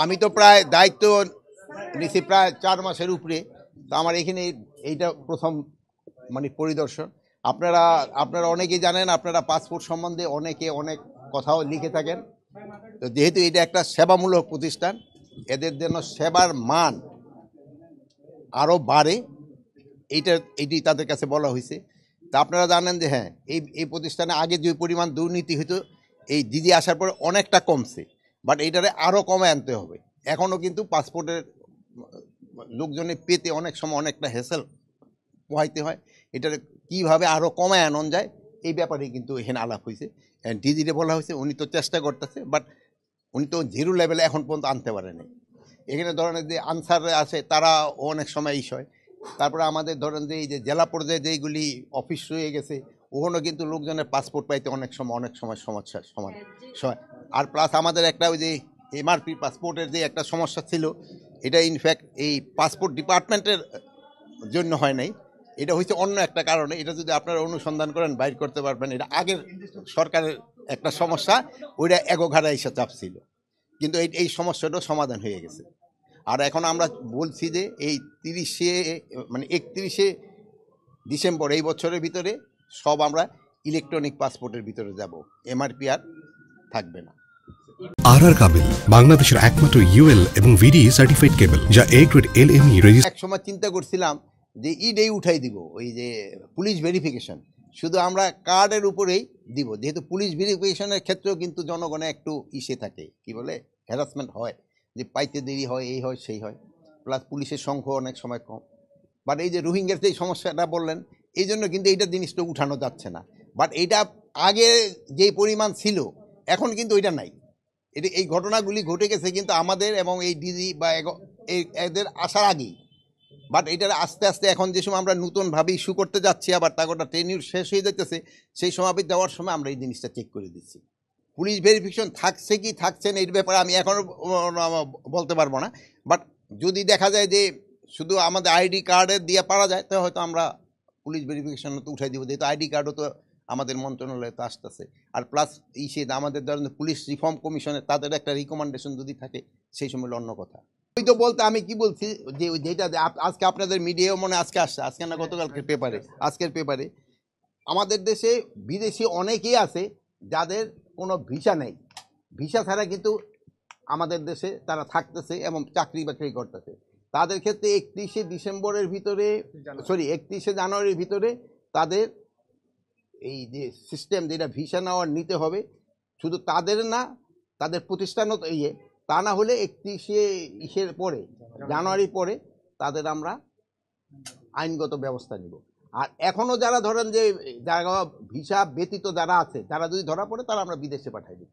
আমি তো প্রায় দায়িত্ব নিছি প্রায় 4 মাসের উপরে। তো আমার এখানে এইটা প্রথম মানে পরিদর্শন। আপনারা আপনারা অনেকেই জানেন, আপনারা পাসপোর্ট সম্বন্ধে অনেকে অনেক কথাও লিখে থাকেন। তো যেহেতু এটা একটা সেবামূলক প্রতিষ্ঠান, এদের জন্য সেবার মান আরও বাড়ে, এইটি তাদের কাছে বলা হয়েছে। তা আপনারা জানেন যে হ্যাঁ, এই প্রতিষ্ঠানে আগে যে পরিমাণ দুর্নীতি হতো, এই দিদি আসার পরে অনেকটা কমছে, বাট এইটারে আরও কমে আনতে হবে। এখনও কিন্তু পাসপোর্টের লোকজনে পেতে অনেক সময় অনেকটা হেসেল পোহাইতে হয়। এটারে কীভাবে আরও কমায় আনন যায়, এই ব্যাপারে কিন্তু এখানে আলাপ হয়েছে। ডিজিরে বলা হয়েছে উনি তো চেষ্টা করতেছে, বাট উনি তো জিরো লেভেলে এখন পর্যন্ত আনতে পারেনি। এখানে ধরনের যে আনসার আছে তারা অনেক সময় হয়। তারপরে আমাদের ধরেন যে এই যে জেলা পর্যায়ে যেইগুলি অফিস রয়ে গেছে, ওখানেও কিন্তু লোকজনের পাসপোর্ট পাইতে অনেক সময় সমস্যার সমান। আর প্লাস আমাদের একটা ওই যে এমআরপি পাসপোর্টের যে একটা সমস্যা ছিল, এটা ইনফ্যাক্ট এই পাসপোর্ট ডিপার্টমেন্টের জন্য হয় নাই, এটা হচ্ছে অন্য একটা কারণে। এটা যদি আপনারা অনুসন্ধান করেন বাইর করতে পারবেন। এটা আগের সরকারের একটা সমস্যা, ওইটা এগোঘাড়া এসে চাপ ছিল, কিন্তু এই সমস্যাটাও সমাধান হয়ে গেছে। আর এখন আমরা বলছি যে এই 31 ডিসেম্বর এই বছরের ভিতরে সব আমরা ইলেকট্রনিক পাসপোর্টের ভিতরে যাব, এমআরপি আর থাকবে না। আর কাবেল বাংলাদেশের একমাত্র ইউএল এবং ভিডি সার্টিফাইড কেবল, যা এ গ্রেড এলএমই রেজিস্ট্রেশন। এক সময় চিন্তা করছিলাম যে ইডেই উঠাই দিব, ওই যে পুলিশ ভেরিফিকেশন, শুধু আমরা কার্ডের উপরেই দিব, যেহেতু পুলিশ ভেরিফিকেশনের ক্ষেত্রেও কিন্তু জনগণে একটু ইসে থাকে, কি বলে, হ্যারাসমেন্ট হয়, যে পাইতে দেরি হয়, এই হয় সেই হয়, প্লাস পুলিশের সংখ্যা অনেক সময় কম। বাট এই যে রোহিঙ্গার যে সমস্যাটা বললেন, এই জন্য কিন্তু এইটা জিনিসটা উঠানো যাচ্ছে না। বাট এইটা আগে যেই পরিমাণ ছিল এখন কিন্তু ওইটা নাই। এই ঘটনাগুলি ঘটে গেছে কিন্তু আমাদের এবং এই ডিজি বা এদের আসার আগেই। বাট এটার আস্তে আস্তে এখন যে সময় আমরা নতুনভাবে ইস্যু করতে যাচ্ছি, আবার তাগোটা টেনিউর শেষ হয়ে যাইতেছে, সেই সময় দেওয়ার সময় আমরা এই জিনিসটা চেক করে দিচ্ছি। পুলিশ ভেরিফিকেশন থাকছে কি থাকছে না এর ব্যাপারে আমি এখনও বলতে পারবো না। বাট যদি দেখা যায় যে শুধু আমাদের আইডি কার্ডের দিয়ে পারা যায়, তাহলে হয়তো আমরা পুলিশ ভেরিফিকেশন তো উঠাই দিব, যেহেতু আইডি কার্ডও তো আমাদের মন্ত্রণালয়ে তো আসতেছে। আর প্লাস আমাদের ধরেন পুলিশ রিফর্ম কমিশনের তাদের একটা রিকমেন্ডেশন যদি থাকে, সেই সময় অন্য কথা। ওই তো বলতে আমি কি বলছি, যে যেটা আজকে আপনাদের মিডিয়াও মনে আজকে আসছে, আজকে না গতকালকে পেপারে, আজকের পেপারে আমাদের দেশে বিদেশি অনেকেই আছে যাদের কোনো ভিসা নেই, ভিসা ছাড়া কিন্তু আমাদের দেশে তারা থাকতেছে এবং চাকরি বাকরি করতেছে। তাদের ক্ষেত্রে 31 জানুয়ারির ভিতরে তাদের এই যে সিস্টেম, যেটা ভিসা নেওয়ার নিতে হবে, শুধু তাদের না, তাদের প্রতিষ্ঠানও তো তা না হলে 31 পরে, জানুয়ারি পরে তাদের আমরা আইনগত ব্যবস্থা নিব। আর এখনও যারা ধরেন যে যারা ভিসা ব্যতীত যারা আছে, যারা যদি ধরা পড়ে, তারা আমরা বিদেশে পাঠাই দিই।